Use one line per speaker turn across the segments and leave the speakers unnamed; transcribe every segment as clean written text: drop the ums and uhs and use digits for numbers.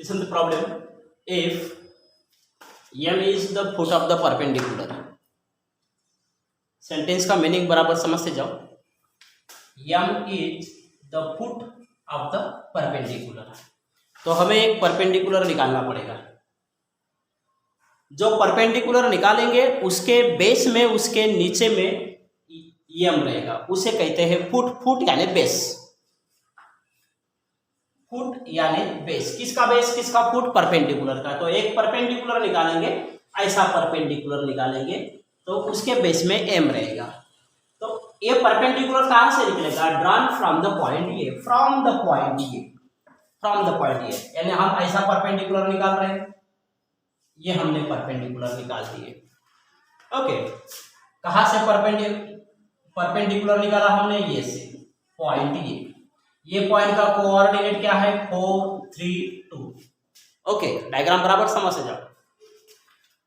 Listen to the problem. If m is the foot of the perpendicular, sentence का meaning बराबर समझते जाओ. m is the foot of the perpendicular. तो हमें एक परपेंडिकुलर निकालना पड़ेगा. जो परपेंडिकुलर निकालेंगे उसके बेस में, उसके नीचे में m रहेगा, उसे कहते हैं फुट. फुट यानी बेस. फुट यानी बेस. किसका बेस, किसका फुट? परपेंडिकुलर का. तो एक परपेंडिकुलर निकालेंगे, ऐसा परपेंडिकुलर निकालेंगे तो उसके बेस में m रहेगा. तो ये परपेंडिकुलर कहाँ से निकलेगा? Drawn from the point A. From the point A. From the point A यानी हम ऐसा परपेंडिकुलर निकाल रहे हैं. ये हमने परपेंडिकुलर निकाल दिए. ओके, कहाँ से परपेंडिकुलर निकाला हमने? ये से, पॉइंट ये पॉइंट का कोऑर्डिनेट क्या है? 4, 3, 2. ओके, डायग्राम बराबर समझ से जाओ.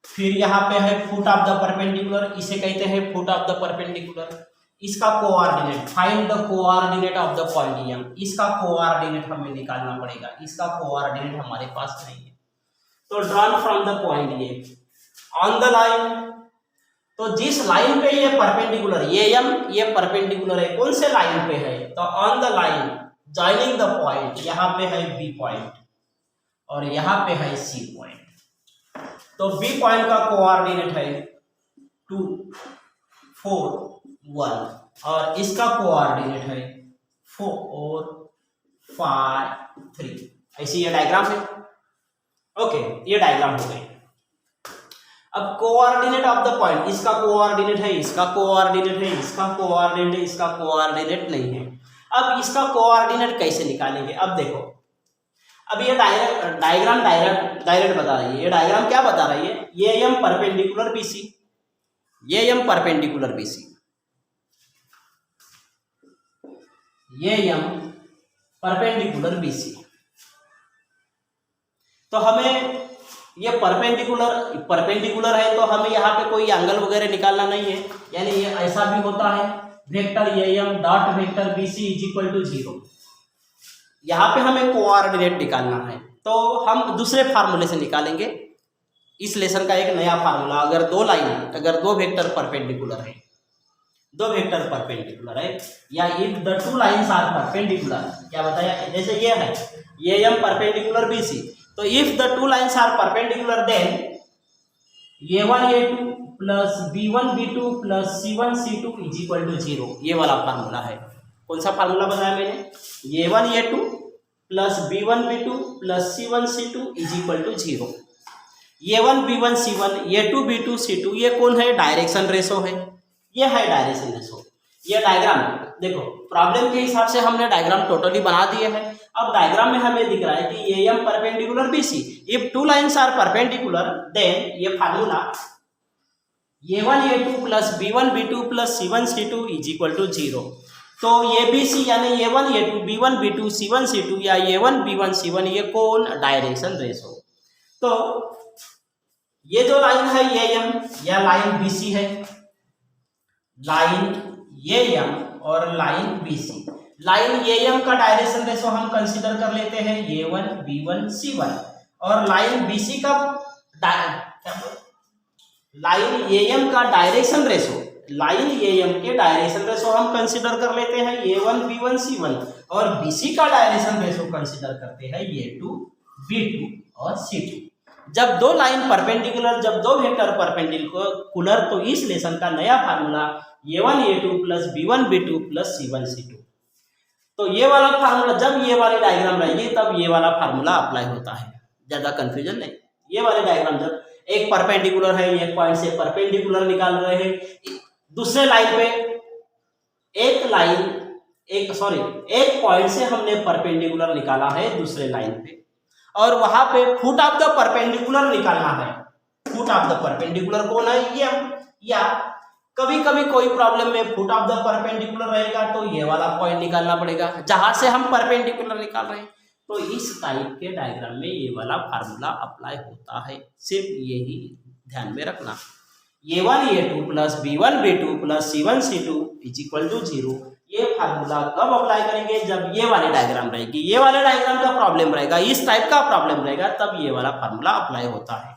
फिर यहाँ पे है फुट ऑफ द परपेंडिकुलर, इसे कहते हैं फुट ऑफ द परपेंडिकुलर. इसका coordinate, find the coordinate of the point M. इसका कोऑर्डिनेट हमें निकालना पड़ेगा. इसका कोऑर्डिनेट हमारे पास नहीं है. तो drawn from the point A on the line. तो जिस लाइन पे ये परपेंडिकुलर, ये एम, ये परपेंडिकुलर है, कौन से लाइन पे है? तो on the line joining the point. यहाँ पे है बी पॉइंट और यहाँ पे है सी पॉइंट. तो बी पॉइंट का कोऑर्डिनेट है 2, 4, 1 और इसका कोऑर्डिनेट है 4, 5, 3. ऐसी ये डायग्राम है. ओके, ये डायग्राम हो गई. अब कोऑर्डिनेट ऑफ द पॉइंट, इसका कोऑर्डिनेट है, इसका कोऑर्डिनेट है, इसका कोऑर्डिनेट, इसका कोऑर्डिनेट नहीं है. अब इसका कोऑर्डिनेट कैसे निकालेंगे? अब देखो, अब ये डायग्राम डायरेक्ट बता रही है. ये डायग्राम क्या बता रही है? ये एम परपेंडिकुलर बीसी, ये एम परपेंडिकुलर बीसी, ये एम परपेंडिकुलर बीसी. तो हमें ये परपेंडिकुलर है तो हमें यहाँ पे कोई एंगल वगैरह निकालना नहीं है. यानी ये ऐसा भी होता है, vector A M dot vector B C is equal to 0. यहाँ पे हमें कोऑर्डिनेट निकालना है तो हम दूसरे फार्मूले से निकालेंगे. इस लेसन का एक नया फार्मूला. अगर दो वेक्टर परपेंडिकुलर है, दो वेक्टर परपेंडिकुलर है, या if the two lines are perpendicular, क्या बताया? जैसे ये है A M perpendicular B C. तो if the two lines are perpendicular then a1 a2 plus b1 b2 plus c1 c2 is equal to 0. ये वाला फार्मूला है. कौन सा फार्मूला बताया मैंने? a1 a2 plus b1 b2 plus c1 c2 is equal to 0. a1 b1 c1, a2 b2 c2 ये कौन है? डायरेक्शन रेशो है. ये है डायरेक्शन रेशो. ये डायग्राम देखो, प्रॉब्लम के हिसाब से हमने डायग्राम टोटली बना दिए हैं. अब डायग्राम में हमें दिख रहा है कि A M perpendicular B C. If two lines are perpendicular then ये formula a1 a2 plus b1 b2 plus c1 c2 is equal to 0. तो ये बी सी यानी a1 a2 b1 b2 c1 c2 या a1 b1 c1 ये कौन? Direction ratio. तो ये जो लाइन है ए एम, यह लाइन बी सी है. लाइन ए एम और line B C. Line A M का डायरेक्शन रेशो हम कंसीडर कर लेते हैं a1 b1 c1 और लाइन बी सी का लाइन ए एम का direction ratio, line A M के डायरेक्शन रेशो हम कंसीडर कर लेते हैं a1 b1 c1 और बी सी का डायरेक्शन रेशो कंसीडर करते हैं a2 b2 और c2. जब दो लाइन परपेंडिकुलर, जब दो वेक्टर परपेंडिकुलर, तो इस लेसन का नया formula a1 a2 plus b1 b2 plus c1 c2. तो ये वाला फार्मूला, जब ये वाली डायग्राम रहेगी तब ये वाला फार्मूला अप्लाई होता है. ज्यादा कंफ्यूजन नहीं. ये वाले डायग्राम जब एक परपेंडिकुलर है, एक पॉइंट से परपेंडिकुलर निकाल रहे हैं, दूसरे लाइन पे एक पॉइंट से हमने परपेंडिकुलर निकाला है दूसरे लाइन पे, और वहां पे फुट ऑफ द परपेंडिकुलर निकालना है. फुट ऑफ द परपेंडिकुलर कौन है? ये. या कभी कभी कोई प्रॉब्लम में फुट ऑफ द परपेंडिकुलर रहेगा तो ये वाला पॉइंट निकालना पड़ेगा जहां से हम परपेंडिकुलर निकाल रहे हैं. तो इस टाइप के डायग्राम में ये वाला फार्मूला अप्लाई होता है. सिर्फ यही ध्यान में रखना. a1 a2 plus b1 b2 plus c1 c2 is equal to 0. ये फार्मूला कब अप्लाई करेंगे, जब ये वाली डायग्राम रहेगी, ये वाले डायग्राम का प्रॉब्लम रहेगा, इस टाइप का प्रॉब्लम रहेगा, तब ये वाला फार्मूला अप्लाई होता है।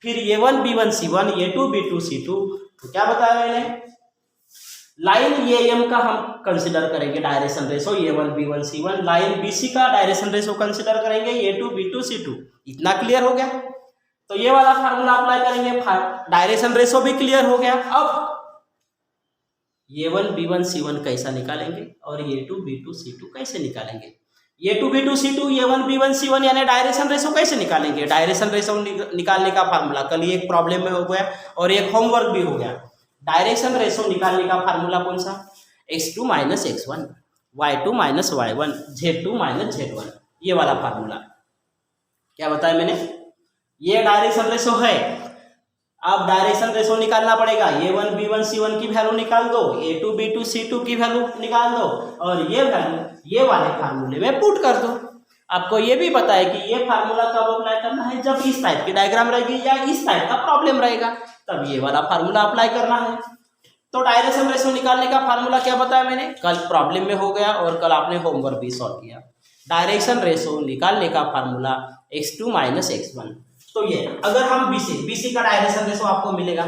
फिर A1 B1 C1 A2 B2 C2, तो क्या बताया मैंने, लाइन AM का हम कंसिडर करेंगे direction ratio A1 B1 C1, line BC का डायरेक्शन रेशो कंसिडर करेंगे A2 B2 C2। इतना क्लियर हो गया। तो ये वाला फार्मूला अप्लाई करेंगे, डायरेक्शन रेशो भी क्लियर हो गया। अब A1 B1 C1 कैसा निकालेंगे और A2 B2 C2 कैसे निकालेंगे, A2 B2 C2 A1 B1 C1 यानी डायरेक्शन रेशो कैसे निकालेंगे। डायरेक्शन रेशो निकालने का फार्मूला कल ही एक प्रॉब्लम में हो गया और एक होमवर्क भी हो गया। डायरेक्शन रेशो निकालने का फार्मूला कौन सा, x2 - x1 y2 - y1 z2 - z1, ये वाला फार्मूला। क्या बताया मैंने, ये डायरेक्शन रेशो है। अब डायरेक्शन रेशो निकालना पड़ेगा, A1 B1 C1 की वैल्यू निकाल दो, A2 B2 C2 की वैल्यू निकाल दो और ये वैल्यू ये वाले फार्मूले में पुट कर दो। आपको ये भी पता है कि ये फार्मूला कब अप्लाई करना है, जब इस टाइप की डायग्राम रहेगी या इस टाइप का प्रॉब्लम रहेगा, तब ये वाला फार्मूला अप्लाई करना है। तो डायरेक्शन रेशो निकालने का फार्मूला क्या बताया मैंने, कल प्रॉब्लम में हो गया और कल आपने होमवर्क भी सॉल्व किया। डायरेक्शन रेशो निकालने का फार्मूला x2 - x1। तो ये अगर हम BC का डायरेक्शन रेशो आपको मिलेगा,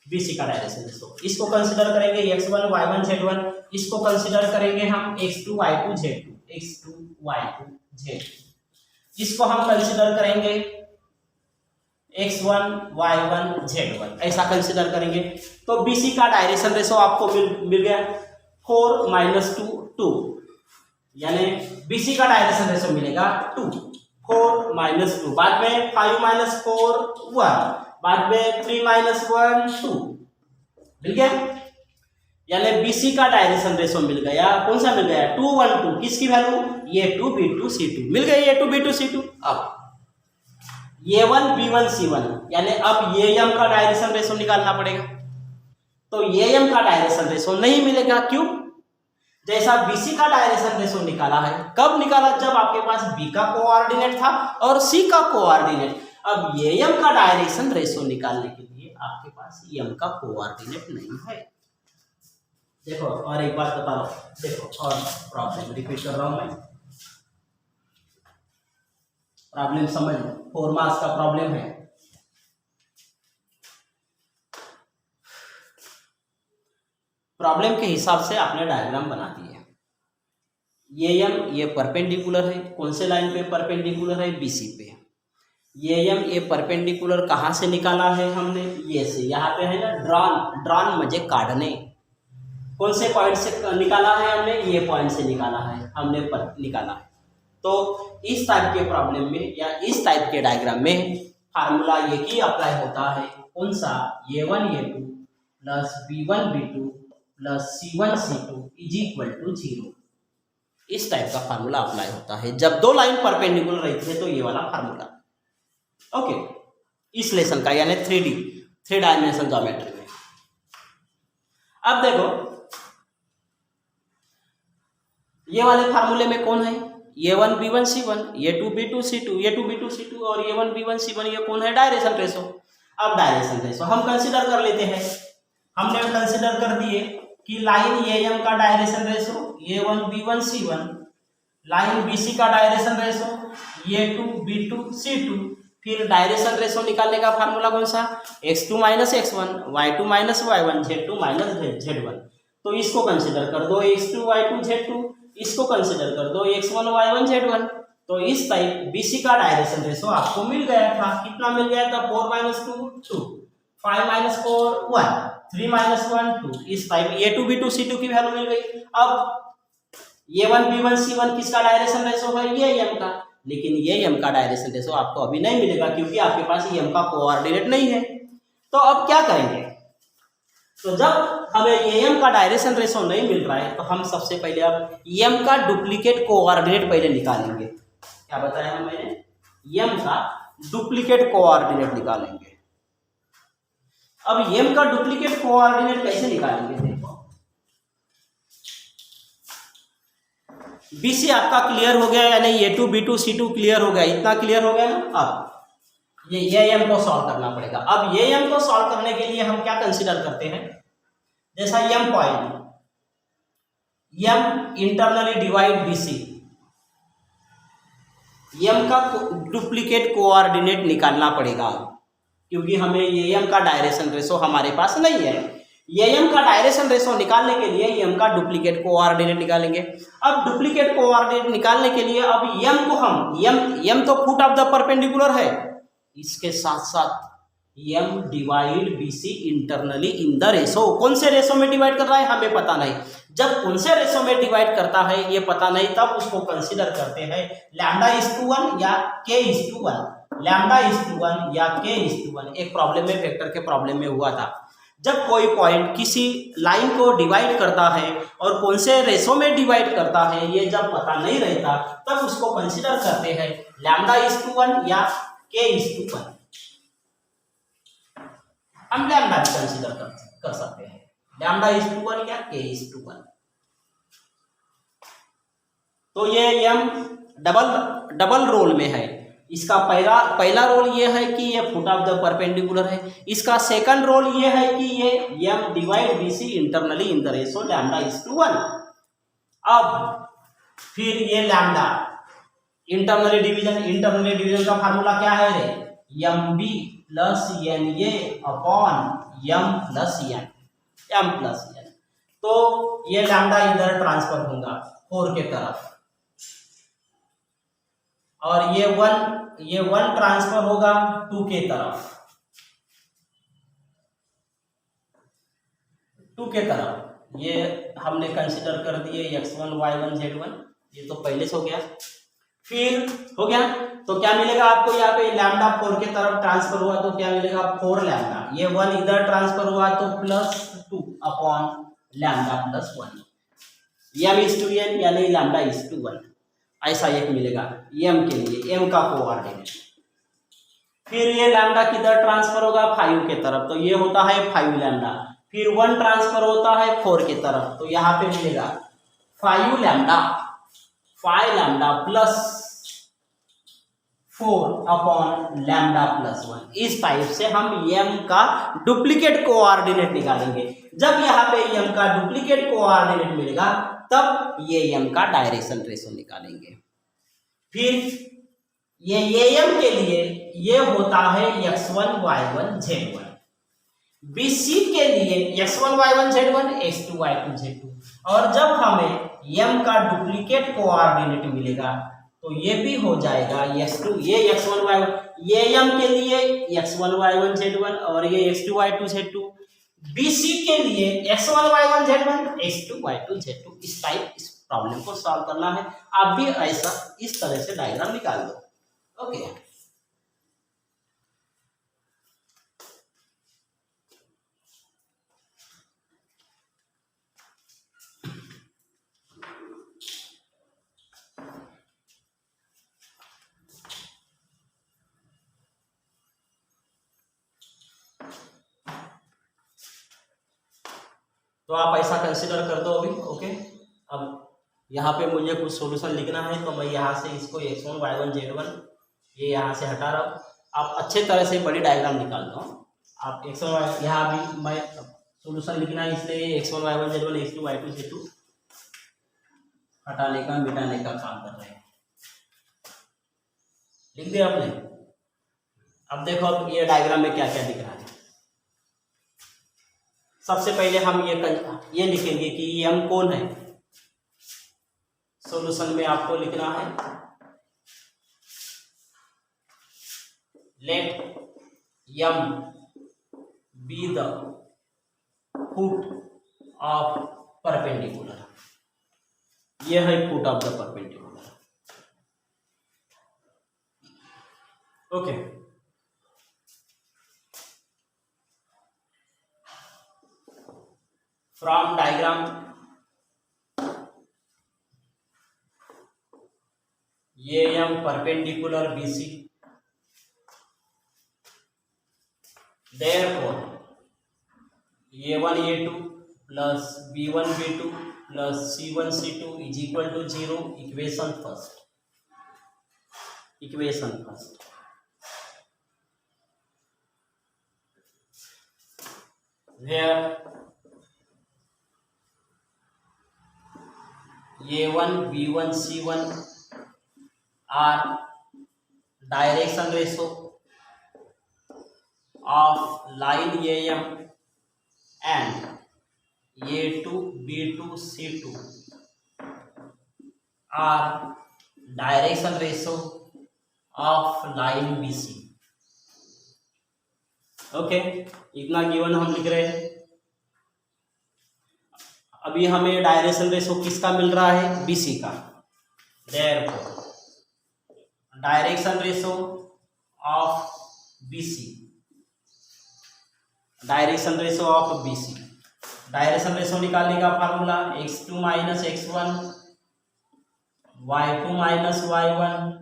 BC का डायरेक्शन रेशो, इसको कंसिडर करेंगे x1 y1 z1, इसको कंसिडर करेंगे हम x2 y2 z2, x2 y2 z2, इसको हम कंसिडर करेंगे x1 y1 z1, ऐसा कंसिडर करेंगे। तो BC का डायरेक्शन रेशो आपको मिल गया 4 - 2 2, यानी BC का डायरेक्शन रेशो मिलेगा 2, 4 - 2, बाद में 5 - 4 1, बाद में 3 - 1 2, मिल गया। यानी BC का डायरेक्शन रेशो मिल गया, कौन सा मिल गया, 2 1 2, किसकी वैल्यू, A2 B2 C2 मिल गई, A2 B2 C2। अब A1 B1 C1 यानी अब AM का डायरेक्शन रेशो निकालना पड़ेगा। तो AM का डायरेक्शन रेशो नहीं मिलेगा, क्यों, जैसा BC का डायरेक्शन रेशो निकाला है, कब निकाला, जब आपके पास B का कोऑर्डिनेट था और C का कोऑर्डिनेट। अब AM का डायरेक्शन रेशो निकालने के लिए आपके पास M का कोऑर्डिनेट नहीं है। देखो और एक बात बता रहा हूं, देखो और प्रॉब्लम रिपीट कर रहा हूं मैं, प्रॉब्लम समझ लो, 4 मार्क्स का प्रॉब्लम है। प्रॉब्लम के हिसाब से आपने डायग्राम बना दी है। ये परपेंडिकुलर है, कौन से लाइन पे परपेंडिकुलर है, BC पे। ये परपेंडिकुलर कहाँ से निकाला है हमने, ये से, यहाँ पे है ना ड्रॉन मजे काटने, कौन से पॉइंट से निकाला है हमने, ये पॉइंट से निकाला है हमने, निकाला है। तो इस टाइप के प्रॉब्लम में या इस टाइप के डायग्राम में फार्मूला ये की अप्लाई होता है, कौन सा, A1 A2 plus B1 B2 plus C1 C2 = 0। इस टाइप का फार्मूला अप्लाई होता है जब दो लाइन परपेंडिकुलर रहती है, तो ये वाला फार्मूला। ओके, इस लेसन का यानी 3 डायमेंशन ज्योमेट्री में। अब देखो ये वाले फार्मूले में कौन है, A1 B1 C1 A2 B2 C2 A2 B2 C2 और A1 B1 C1, ये कौन है, डायरेक्शन रेशो। अब डायरेक्शन रेशो हम कंसिडर कर लेते हैं, हमने कंसिडर कर दिए कि लाइन AM का direction ratio A1 B1 C1, line BC का direction ratio A2 B2 C2, फिर डायरेक्शन रेशो निकालने का फार्मूला कौन सा, x2 - x1 y2 - y1 z2 - z1। तो इसको कंसिडर कर दो x2 y2 z2, इसको कंसिडर कर दो x1 y1 z1। तो इस टाइप BC का डायरेक्शन रेशो आपको मिल गया था, कितना मिल गया था, 4 - 2 2, 5 - 4 1, 3 - 1 2, इस टाइप A2 B2 C2 की वैल्यू मिल गई। अब A1 B1 C1 किसका डायरेक्शन रेशो है, ये AM का, लेकिन ये M का डायरेक्शन रेशो आपको अभी नहीं मिलेगा क्योंकि आपके पास M का कोऑर्डिनेट नहीं है। तो अब क्या करेंगे, तो जब हमें AM का डायरेक्शन रेशो नहीं मिल रहा है, तो हम सबसे पहले अब M का डुप्लीकेट कोऑर्डिनेट पहले निकालेंगे। क्या बताया मैंने, M का डुप्लीकेट कोऑर्डिनेट निकालेंगे। अब M का डुप्लीकेट कोऑर्डिनेट कैसे निकालेंगे, देखो BC आपका क्लियर हो गया, यानी A2 B2 C2 क्लियर हो गया, इतना क्लियर हो गया ना। अब ये AM को सॉल्व करना पड़ेगा। अब ये AM को सॉल्व करने के लिए हम क्या कंसीडर करते हैं, जैसा M point, M internally divide BC, M का डुप्लीकेट कोऑर्डिनेट निकालना पड़ेगा, क्योंकि हमें ये एम का डायरेक्शन रेशो हमारे पास नहीं है। ये एम का डायरेक्शन रेशो निकालने के लिए एम का डुप्लीकेट कोऑर्डिनेट निकालेंगे। अब डुप्लीकेट कोऑर्डिनेट निकालने के लिए अब एम को हम एम तो फुट ऑफ द परपेंडिकुलर है, इसके साथ साथ M divide BC internally in the ratio. कौन से रेशो में डिवाइड कर रहा है हमें पता नहीं, जब कौन से रेशो में डिवाइड करता है ये पता नहीं, तब उसको कंसीडर करते हैं λ:1 या k:1, λ:1 या k:1। एक प्रॉब्लम में वेक्टर के प्रॉब्लम में हुआ था, जब कोई पॉइंट किसी लाइन को डिवाइड करता है और कौन से रेशो में डिवाइड करता है ये जब पता नहीं रहता, तब उसको कंसीडर करते हैं λ:1 या k:1। हम लैम्डा भी कंसीडर कर सकते हैं, λ:1 या k:1। तो ये एम डबल रोल में है। इसका पहला रोल ये है कि ये फुट ऑफ द परपेंडिकुलर है, इसका सेकंड रोल ये है कि ये M divide BC internally in the ratio λ:1। अब फिर ये लैम्डा इंटरनली डिवीजन का फार्मूला क्या है रे, m b plus n a upon m plus n. तो ये लैम्डा इधर ट्रांसफर होगा 4 के तरफ, और ये वन ट्रांसफर होगा 2 के तरफ, 2 के तरफ। ये हमने कंसीडर कर दिए x1 y1 z1, ये तो पहले से हो गया। फिर हो गया तो क्या मिलेगा आपको, यहाँ पे लैम्डा 4 के तरफ ट्रांसफर हुआ तो क्या मिलेगा 4 लैम्डा, ये 1 इधर ट्रांसफर हुआ तो +2 अपॉन लैम्डा +1, m/n यानी λ:1, ऐसा एक मिलेगा m के लिए, m का कोऑर्डिनेट। फिर ये लैम्डा किधर ट्रांसफर होगा 5 के तरफ, तो ये होता है 5 लैम्डा। फिर 1 ट्रांसफर होता है 4 के तरफ, तो यहाँ पे मिलेगा 5 लैम्डा प्लस 4 अपॉन लैम्डा +1। इस टाइप से हम m का डुप्लीकेट कोऑर्डिनेट निकालेंगे। जब यहाँ पे m का डुप्लीकेट कोऑर्डिनेट मिलेगा तब ये m का डायरेक्शन रेशो निकालेंगे। फिर ये m के लिए ये होता है x1 y1 z1, BC के लिए x1 y1 z1 x2 y2 z2। और जब हमें m का डुप्लीकेट कोऑर्डिनेट मिलेगा तो ये भी हो जाएगा x2, ये x1 y1, ये m के लिए x1 y1 z1 और ये x2 y2 z2। BC के लिए x1 y1 z1 x2 y2 z2। इस टाइप इस प्रॉब्लम को सॉल्व करना है। आप भी ऐसा इस तरह से डायग्राम निकाल दो। ओके, तो आप ऐसा कंसिडर कर दो अभी। ओके, अब यहाँ पे मुझे कुछ सॉल्यूशन लिखना है, तो मैं यहाँ से इसको x1 y1 z1 ये यहाँ से हटा रहा हूँ। आप अच्छे तरह से बड़ी डायग्राम निकाल दो। आप x1 y यहाँ भी मैं सॉल्यूशन लिखना है, इसलिए x1 y1 z1 x2 y2 z2 हटाने का मिटाने का काम कर रहे हैं। लिख दिया आपने। अब देखो अब ये डायग्राम में क्या क्या दिख रहा है। सबसे पहले हम ये लिखेंगे कि m कौन है। सॉल्यूशन में आपको लिखना है let m be the foot of perpendicular. ये है foot of the perpendicular. Okay, from diagram ये m perpendicular BC, therefore a1 a2 plus b1 b2 plus c1 c2 is equal to 0। Equation first where A1 B1 C1 are direction ratio of line AM and A2 B2 C2 are direction ratio of line BC। Okay, इतना given हम लिख रहे हैं। अभी हमें direction ratio किसका मिल रहा है? BC का। Therefore direction ratio of BC, direction ratio of BC, direction ratio निकालने का formula x2 minus x1 y2 minus y1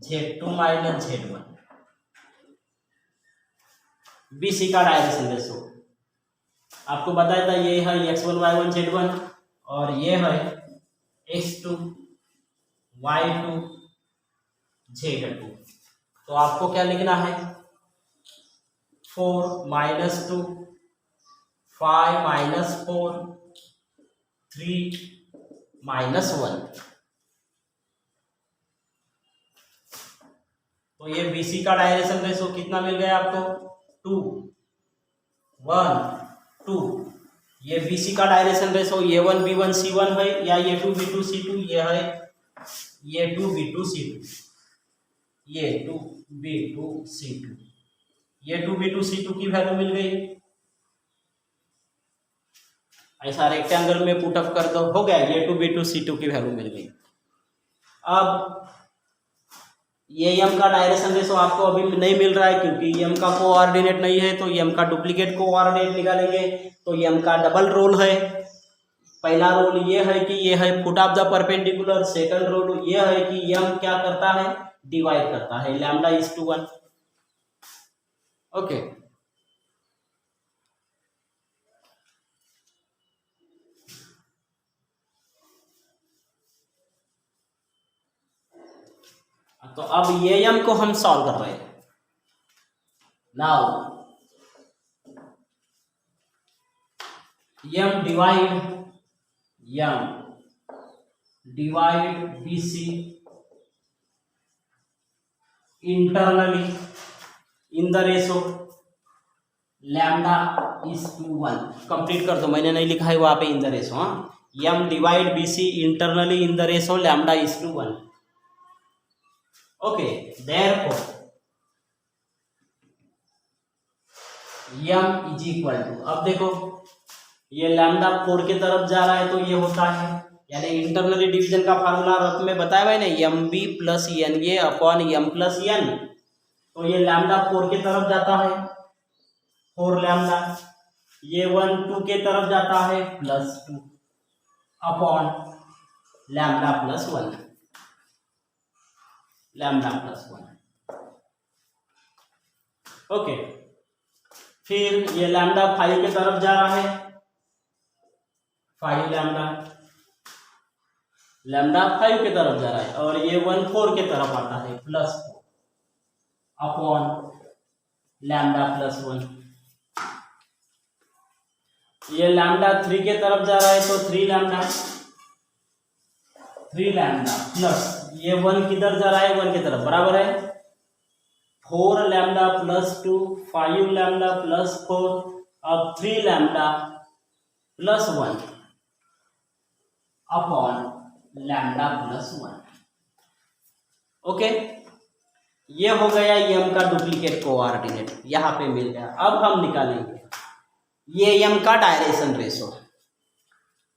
z2 minus z1। BC का डायरेक्शन रेशो आपको बताया था, ये है x1 y1 z1 और ये है x2 y2 z2। तो आपको क्या लिखना है? 4 माइनस 2 5 माइनस 4 3 माइनस 1। तो ये BC का डायरेक्शन रेशो कितना मिल गया आपको? 2 1 2। ये BC का direction ratio A1 B1 C1 है या A2 B2 C2, ये है A2 B2 C2, A2 B2 C2, A2 B2 C2 की वैल्यू मिल गई। ऐसा रेक्टेंगल में पुट अप कर दो, हो गया A2 B2 C2 की वैल्यू मिल गई। अब ये m का डायरेक्शन रेशो आपको अभी नहीं मिल रहा है क्योंकि m का कोऑर्डिनेट नहीं है, तो m का डुप्लीकेट कोऑर्डिनेट निकालेंगे। तो m का डबल रोल है। पहला रोल ये है कि ये है foot of the perpendicular, second rule ये है कि m क्या करता है? डिवाइड करता है λ/1। ओके, तो अब ये m को हम सॉल्व कर रहे हैं। Now m divide BC internally in the ratio λ/1। Complete कर दो, मैंने नहीं लिखा है वहां पे इन द रेशो। हाँ, m divide BC internally in the ratio λ/1। Okay, therefore m is equal to, अब देखो ये लैम्डा 4 के तरफ जा रहा है तो ये होता है, यानी इंटरनली डिवीजन का फार्मूला रफ में बताया हुआ है ना, mb plus na upon m plus n। तो ये लैम्डा 4 के तरफ जाता है 4 लैम्डा, ये 1 2 के तरफ जाता है +2 अपॉन λ+1। ओके, फिर ये लैम्डा 5 के तरफ जा रहा है 5 लैम्डा 5 के तरफ जा रहा है, और ये 1 4 के तरफ आता है +4 अपॉन λ+1। ये लैम्डा 3 के तरफ जा रहा है तो 3 लैम्डा प्लस ये 1 किधर जा रहा है? 1 की तरफ, बराबर है 4 लैम्डा +2 5 लैम्डा +4 अब 3 लैम्डा +1 अपॉन λ+1। ओके, ये हो गया m का डुप्लीकेट कोऑर्डिनेट, यहाँ पे मिल गया। अब हम निकालेंगे ये m का डायरेक्शन रेशो,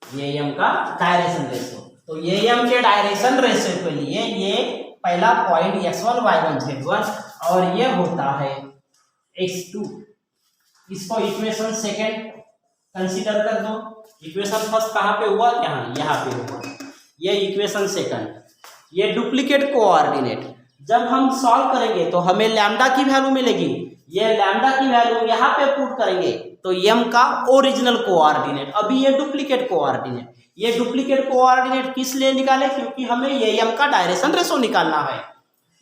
तो ये m के डायरेक्शन रेशो के लिए ये पहला पॉइंट x1 y1 z1 और ये होता है x2। इसको इक्वेशन सेकेंड कंसीडर कर दो। इक्वेशन फर्स्ट कहाँ पे हुआ? यहाँ पे हुआ। ये इक्वेशन सेकंड, ये डुप्लीकेट कोऑर्डिनेट जब हम सॉल्व करेंगे तो हमें लैम्डा की वैल्यू मिलेगी। ये लैम्डा की वैल्यू यहाँ पे पुट करेंगे तो m का ओरिजिनल कोऑर्डिनेट, अभी ये डुप्लीकेट कोऑर्डिनेट। ये डुप्लीकेट कोऑर्डिनेट किस लिए निकाले? क्योंकि हमें ये m का डायरेक्शन रेशो निकालना है।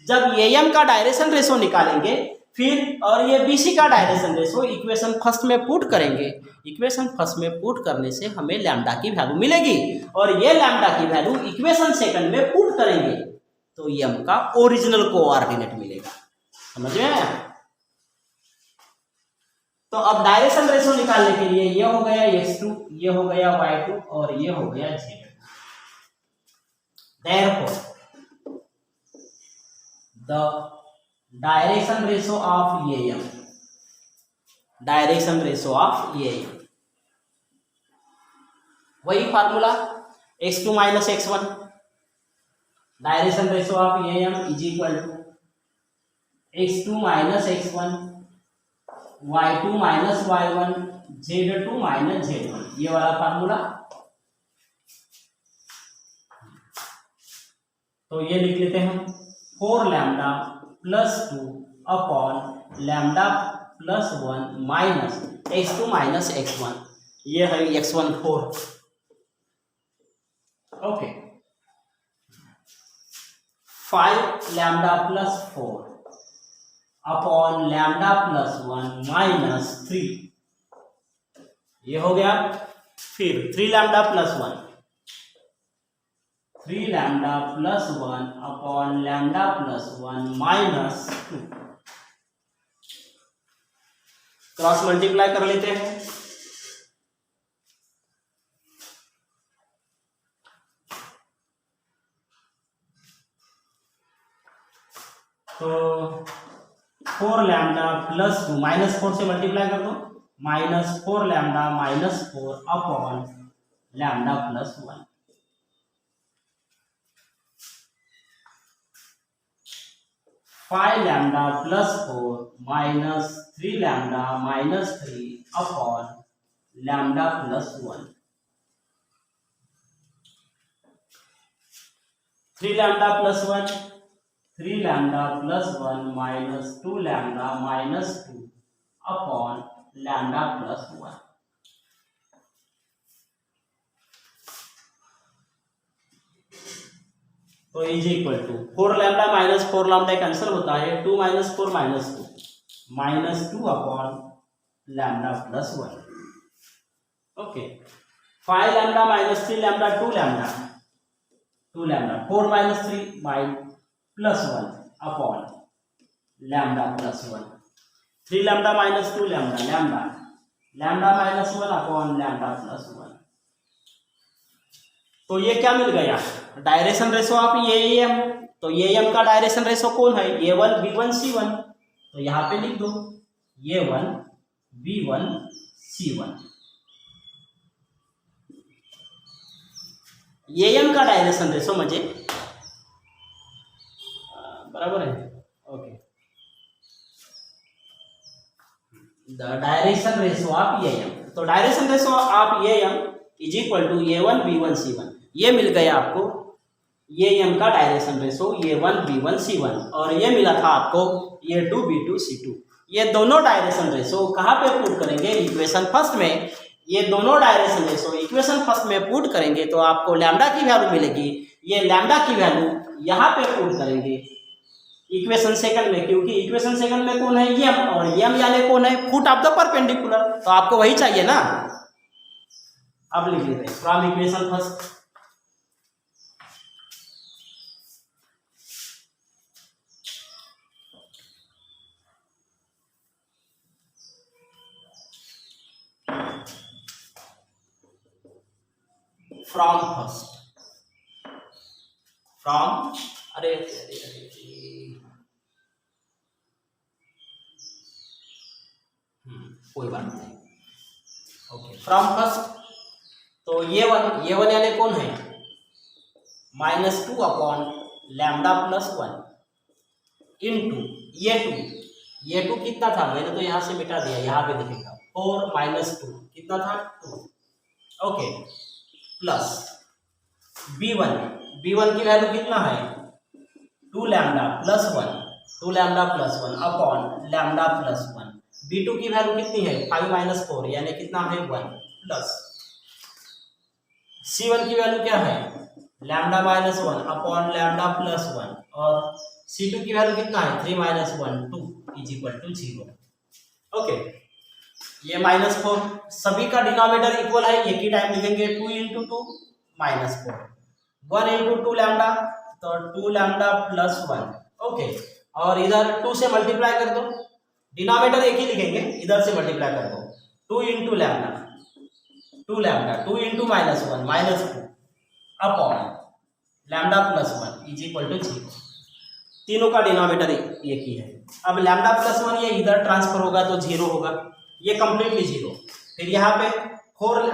जब ये m का डायरेक्शन रेशो निकालेंगे फिर और ये BC का डायरेक्शन रेशो इक्वेशन फर्स्ट में पुट करेंगे। इक्वेशन फर्स्ट में पुट करने से हमें लैम्डा की वैल्यू मिलेगी और ये लैम्डा की वैल्यू इक्वेशन सेकंड में पुट करेंगे तो m का ओरिजिनल कोऑर्डिनेट मिलेगा। समझ में आया? तो अब डायरेक्शन रेशो निकालने के लिए ये हो गया x2, ये हो गया y2 और ये हो गया z2। Therefore, the direction ratio of EAM, direction ratio of EAM, वही फार्मूला x2 minus x1, direction ratio of EAM is equal to x2 minus x1, y2 minus y1, z2 minus z1, ये वाला formula. तो ये लिख लेते हैं 4 lambda plus 2 upon lambda plus 1 minus x2 minus x1, ये है x1 4। Okay, 5 lambda plus 4 upon lambda plus 1 minus 3, ये हो गया। फिर 3 lambda plus 1, 3 lambda plus 1 upon lambda plus 1 minus 2, cross multiply कर लेते हैं। तो 4 लैम्डा प्लस 2 माइनस 4 से मल्टीप्लाई कर दो, minus 4 lambda minus 4 upon lambda plus 1, 5 lambda plus 4 minus 3 lambda minus 3 upon lambda plus 1, 3 lambda plus 1, 3 lambda plus 1 minus 2 lambda minus 2 upon lambda plus 1। तो is equal to 4 lambda minus 4 lambda cancel होता है, 2 minus 4 minus 2 upon lambda plus 1। Okay, 5 lambda minus 3 lambda 2 lambda 4 minus 3 plus 1 upon lambda plus 1, 3 lambda minus 2 lambda minus 1 upon lambda plus 1। तो ये क्या मिल गया? Direction ratio of EAM। तो EAM का direction ratio कौन है? A1 B1 C1। तो यहाँ पे लिख दो A1 B1 C1। EAM का डायरेक्शन रेशो म्हणजे बराबर है। Okay, the direction ratio of EAM। तो direction ratio of EAM is equal to A1 B1 C1। ये मिल गया आपको EAM का direction ratio A1 B1 C1 और ये मिला था आपको A2 B2 C2। ये दोनों डायरेक्शन रेशो कहाँ पे पुट करेंगे? इक्वेशन फर्स्ट में। ये दोनों डायरेक्शन रेशो इक्वेशन फर्स्ट में पुट करेंगे तो आपको लैम्डा की वैल्यू मिलेगी। ये लैम्डा की वैल्यू यहाँ पे पुट करेंगे इक्वेशन सेकंड में, क्योंकि इक्वेशन सेकंड में कौन है? M, और M यानी कौन है? Foot of the perpendicular. तो आपको वही चाहिए ना। अब लिख लेते हैं फ्रॉम इक्वेशन फर्स्ट, फ्रॉम अरे कोई बात नहीं। Okay, from first. तो ये वन यानी कौन है? -2 अपॉन लैम्डा प्लस 1 इंटू ये टू कितना था? मैंने तो यहाँ से मिटा दिया, यहाँ पे दिखेगा 4 माइनस 2 कितना था? 2। ओके, प्लस B1 की वैल्यू कितना है? 2 lambda plus 1 upon lambda plus 1। B2 की वैल्यू कितनी है? 5 माइनस 4 यानी कितना है? 1 प्लस C1 की वैल्यू क्या है? Lambda minus 1 upon lambda plus 1 और C2 की वैल्यू कितना है? 3 minus 1 2 is equal to 0। Okay, ये -4 सभी का डिनोमिनेटर इक्वल है, एक ही टाइम लिखेंगे 2 इंटू 2 -4, 1 इंटू 2 लैम्डा, तो 2 लैम्डा प्लस 1। ओके, और इधर 2 से मल्टीप्लाई कर दो, डिनोमिनेटर एक ही लिखेंगे, इधर से मल्टीप्लाई कर दो, 2 into lambda, 2 lambda, 2 into -1 -2 upon lambda plus 1 is equal to 0। तीनों का डिनोमिनेटर एक ही है। अब लैम्डा प्लस 1 ये इधर ट्रांसफर होगा तो 0 होगा, ये कंप्लीटली 0। फिर यहाँ पे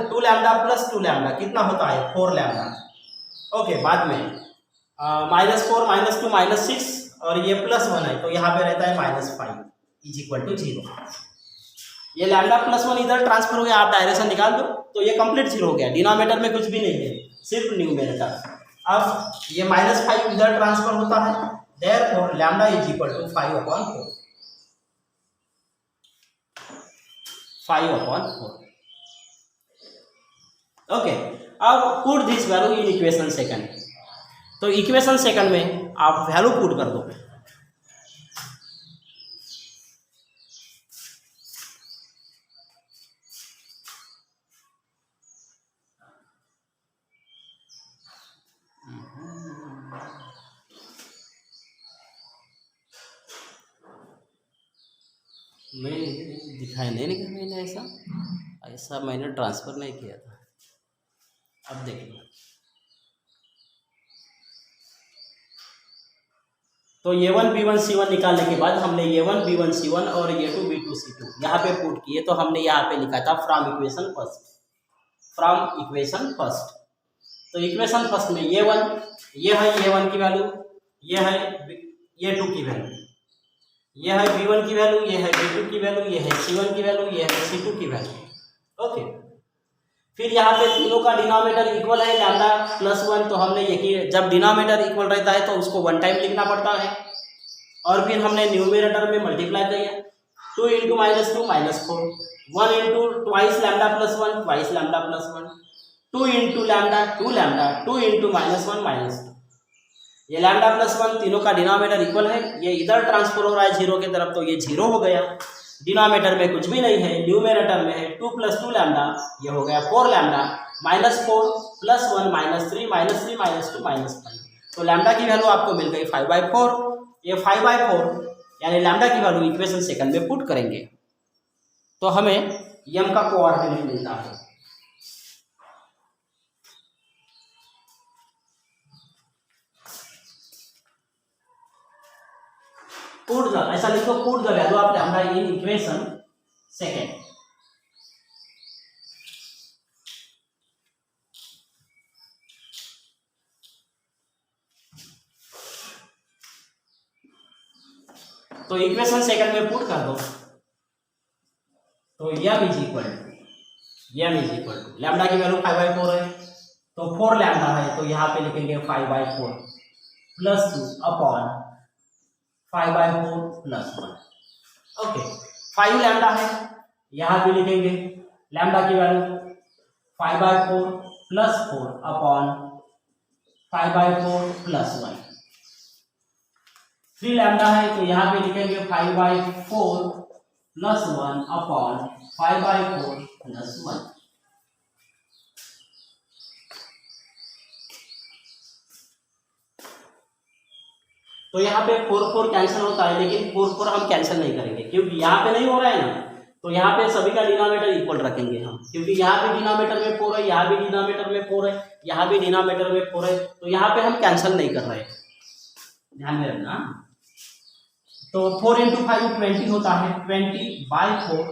2 लैम्डा प्लस 2 लैम्डा कितना होता है 4 लैम्डा। ओके, बाद में -4 -2 -6 और ये +1 है तो यहाँ पे रहता है -5 इज इक्वल टू 0। ये लैम्डा प्लस 1 इधर ट्रांसफर हो गया, आप डायरेक्शन निकाल दो तो ये कंप्लीट 0 हो गया, डिनोमिनेटर में कुछ भी नहीं है, सिर्फ न्यूमरेटर। अब ये -5 इधर ट्रांसफर होता है, therefore lambda is equal to 5/4, 5/4। Okay, अब put this value in equation second. तो इक्वेशन सेकंड में आप वैल्यू पुट कर दो। मैं दिखाई नहीं कि मैंने ऐसा मैंने ट्रांसफ़र नहीं किया था। अब देखिए, तो A1 B1 C1 निकालने के बाद हमने A1 B1 C1 और A2 B2 C2 यहाँ पे पुट किए, तो हमने यहाँ पे लिखा था from equation first, from equation first. तो इक्वेशन फर्स्ट में A1 ये है A1 की वैल्यू, ये है A2 की वैल्यू, ये है B1 की वैल्यू, ये है B2 की वैल्यू, ये है C1 की वैल्यू, ये है C2 की वैल्यू। ओके, फिर यहाँ पे तीनों का डिनोमिनेटर इक्वल है लैम्डा प्लस 1, तो हमने ये जब डिनोमिनेटर इक्वल रहता है तो उसको 1 टाइम लिखना पड़ता है, और फिर हमने न्यूमरेटर में मल्टीप्लाई किया, 2 into -2 -4, 1 into twice lambda plus 1 twice lambda plus 1, 2 into lambda 2 lambda, 2 into -1 -2। ये लैम्डा प्लस 1 तीनों का डिनोमिनेटर इक्वल है, ये इधर ट्रांसफर हो रहा है 0 की तरफ तो ये 0 हो गया, डिनोमिनेटर में कुछ भी नहीं है, न्यूमरेटर में है 2 + 2 लैम्डा, ये हो गया 4 लैम्डा, -4 + 1 -3 -3 -2 -5। तो लैम्डा की वैल्यू आपको मिल गई 5/4। ये 5/4 यानी लैम्डा की वैल्यू इक्वेशन सेकंड में पुट करेंगे तो हमें m का कोऑर्डिनेट मिलता है। पुट द, ऐसा लिखो, put the value of lambda in equation second. तो इक्वेशन सेकंड में पुट कर दो, तो m is equal to lambda की वैल्यू 5/4 है, तो 4 लैम्डा है तो यहाँ पे लिखेंगे 5/4 + 2 अपॉन 5/4 + 1। ओके, 5 लैम्डा है, यहाँ पे लिखेंगे लैम्डा की वैल्यू 5/4 + 4 अपॉन 5/4 + 1। 3 लैम्डा है तो यहाँ पे लिखेंगे 5/4 + 1 अपॉन 5/4 + 1। तो यहाँ पे 4 कैंसिल होता है, लेकिन 4 हम कैंसिल नहीं करेंगे क्योंकि यहाँ पे नहीं हो रहा है ना, तो यहाँ पे सभी का डिनोमिनेटर इक्वल रखेंगे हम, क्योंकि यहाँ पे डिनोमिनेटर में 4 है, यहाँ भी डिनोमिनेटर में 4 है, यहाँ भी डिनोमिनेटर में 4 है, तो यहाँ पे हम कैंसिल नहीं कर रहे हैं, ध्यान में रखना। तो 4 × 5 20 होता है, 20/4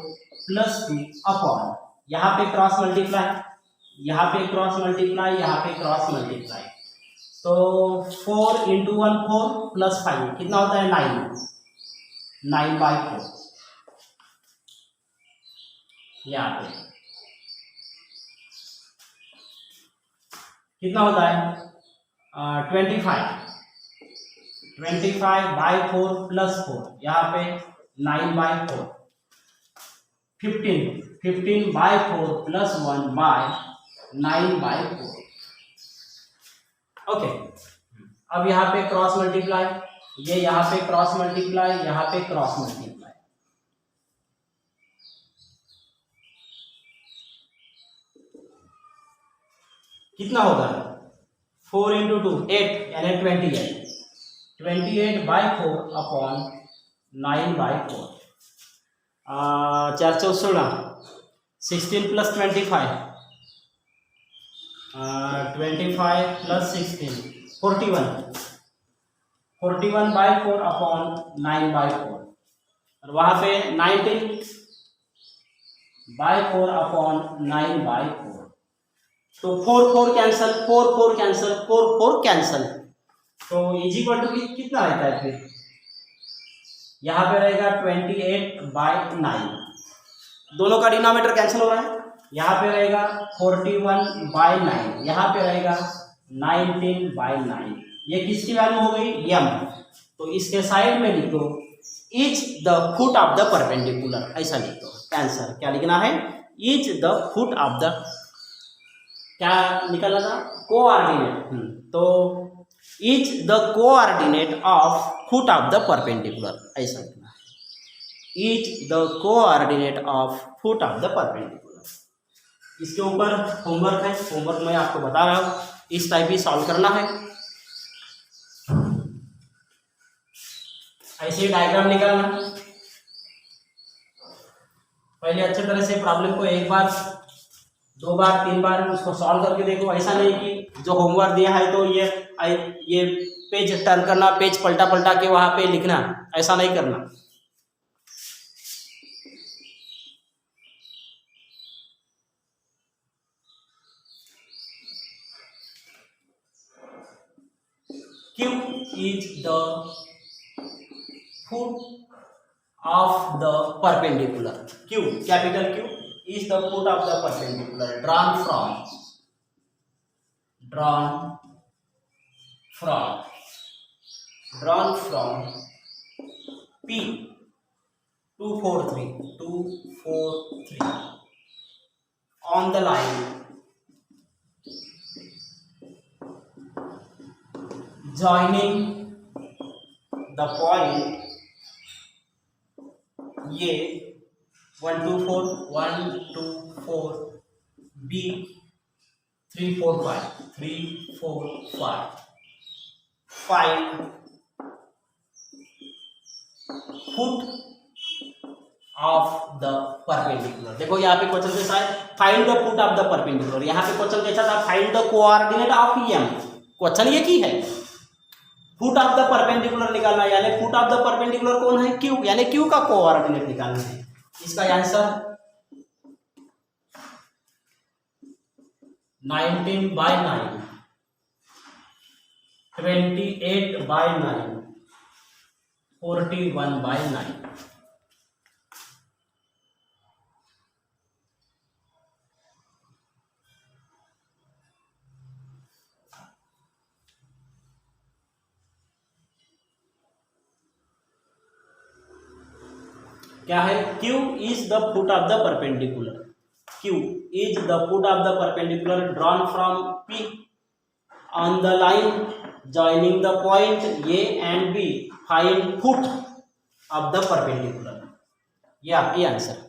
+ 2 अपॉन, यहाँ पे क्रॉस मल्टीप्लाई, यहाँ पे क्रॉस मल्टीप्लाई, यहाँ पे क्रॉस मल्टीप्लाई, तो 4 × 1 4 + 5 कितना होता है 9/4। यहाँ पे कितना होता है 25/4 + 4, यहाँ पे 9/4, 15/4 + 1/9/4। ओके, अब यहाँ पे क्रॉस मल्टीप्लाई, ये यहाँ पे क्रॉस मल्टीप्लाई, यहाँ पे क्रॉस मल्टीप्लाई, कितना होगा 4 इंटू 2 8 यानी 28/4 अपॉन 9/4 4 4 16 16 प्लस 25 25 प्लस 16 41/4 अपॉन 9/4 और वहाँ पे 19/4 अपॉन 9/4 तो 4 कैंसल 4 कैंसल तो इज इक्वल टू कितना रहता है फिर यहाँ पे रहेगा 28/9 दोनों का डिनोमिनेटर कैंसिल हो रहा है यहाँ पे रहेगा 41/9 यहाँ पे रहेगा 19/9 ये किसकी वैल्यू हो गई m तो इसके साइड में लिखो is the foot of the perpendicular ऐसा लिख दो आंसर क्या लिखना है is the foot of the क्या निकला था कोऑर्डिनेट तो is the coordinate of foot of the perpendicular ऐसा लिखना है is the coordinate of foot of the perpendicular इसके ऊपर होमवर्क है होमवर्क मैं आपको बता रहा हूँ इस टाइप ही सॉल्व करना है ऐसे डायग्राम निकालना पहले अच्छे तरह से प्रॉब्लम को एक बार 2 बार 3 बार उसको सॉल्व करके देखो ऐसा नहीं कि जो होमवर्क दिया है तो ये पेज टर्न करना पेज पलटा पलटा के वहां पे लिखना ऐसा नहीं करना Q is the foot of the perpendicular. Q, capital Q is the foot of the perpendicular drawn from P 243 on the line joining the point A 1 2 4 B 3 4 5 find foot of the perpendicular देखो यहाँ पे question कैसा है find the foot of the perpendicular यहाँ पे question कैसा था find the coordinate of m question ये की है फुट ऑफ द परपेंडिकुलर निकालना है यानी फुट ऑफ द परपेंडिकुलर कौन है Q यानी Q का कोऑर्डिनेट निकालना है इसका आंसर 19/9 28/9 41/9 क्या है Q is the foot of the perpendicular Q is the foot of the perpendicular drawn from P on the line joining the point A and B find foot of the perpendicular ये आपकी answer